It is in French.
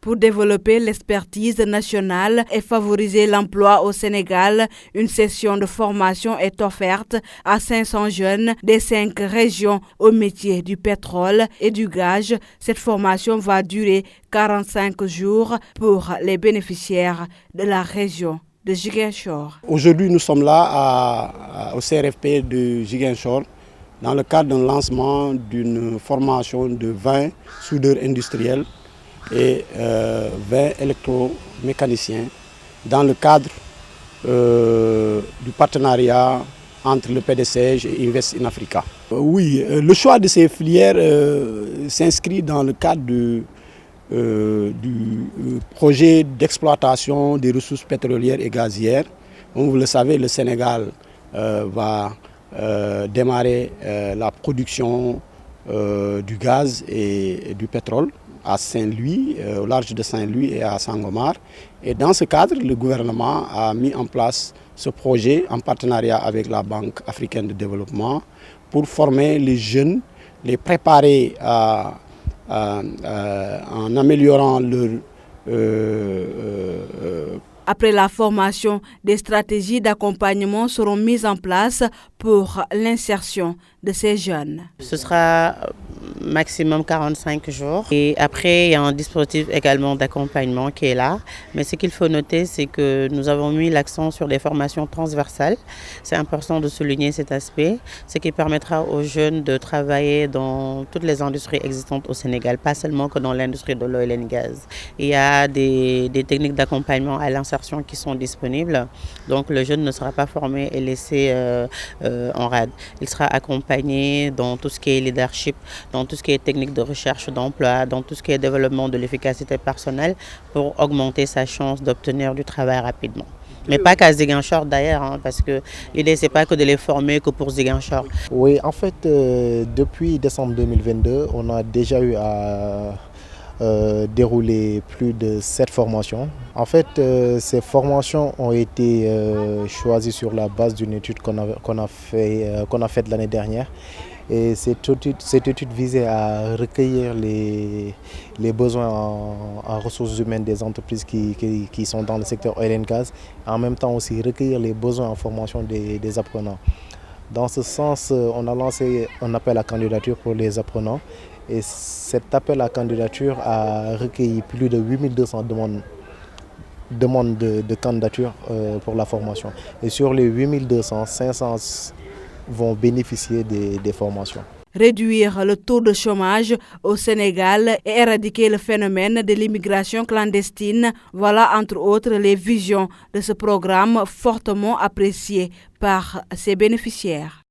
Pour développer l'expertise nationale et favoriser l'emploi au Sénégal, une session de formation est offerte à 500 jeunes des 5 régions au métier du pétrole et du gaz. Cette formation va durer 45 jours pour les bénéficiaires de la région de Ziguinchor. Aujourd'hui, nous sommes là au CRFP de Ziguinchor dans le cadre d'un lancement d'une formation de 20 soudeurs industriels et 20 électromécaniciens dans le cadre du partenariat entre le PDCG et Invest in Africa. Oui, le choix de ces filières s'inscrit dans le cadre du projet d'exploitation des ressources pétrolières et gazières. Comme vous le savez, le Sénégal va démarrer la production du gaz et du pétrole à Saint-Louis, au large de Saint-Louis et à Sangomar. Et dans ce cadre, le gouvernement a mis en place ce projet en partenariat avec la Banque africaine de développement pour former les jeunes, les préparer en améliorant leur Après la formation, des stratégies d'accompagnement seront mises en place pour l'insertion de ces jeunes. Ce sera maximum 45 jours. Et après, il y a un dispositif également d'accompagnement qui est là. Mais ce qu'il faut noter, c'est que nous avons mis l'accent sur les formations transversales. C'est important de souligner cet aspect, ce qui permettra aux jeunes de travailler dans toutes les industries existantes au Sénégal, pas seulement que dans l'industrie de l'oil and gas. Il y a des techniques d'accompagnement à l'insertion qui sont disponibles. Donc le jeune ne sera pas formé et laissé en rade. Il sera accompagné dans tout ce qui est leadership, dans tout ce qui est technique de recherche d'emploi, dans tout ce qui est développement de l'efficacité personnelle pour augmenter sa chance d'obtenir du travail rapidement. Mais pas qu'à Ziguinchor d'ailleurs, parce que l'idée c'est pas que de les former que pour Ziguinchor. Oui, en fait, depuis décembre 2022, on a déjà eu à dérouler plus de 7 formations. En fait, ces formations ont été choisies sur la base d'une étude qu'on a faite l'année dernière. Et cette étude visait à recueillir les besoins en ressources humaines des entreprises qui sont dans le secteur oil and gas, en même temps aussi recueillir les besoins en formation des apprenants. Dans ce sens, on a lancé un appel à candidature pour les apprenants et cet appel à candidature a recueilli plus de 8200 demandes de candidature pour la formation. Et sur les 8200, 500 vont bénéficier des formations. Réduire le taux de chômage au Sénégal et éradiquer le phénomène de l'immigration clandestine, voilà entre autres les visions de ce programme fortement apprécié par ses bénéficiaires.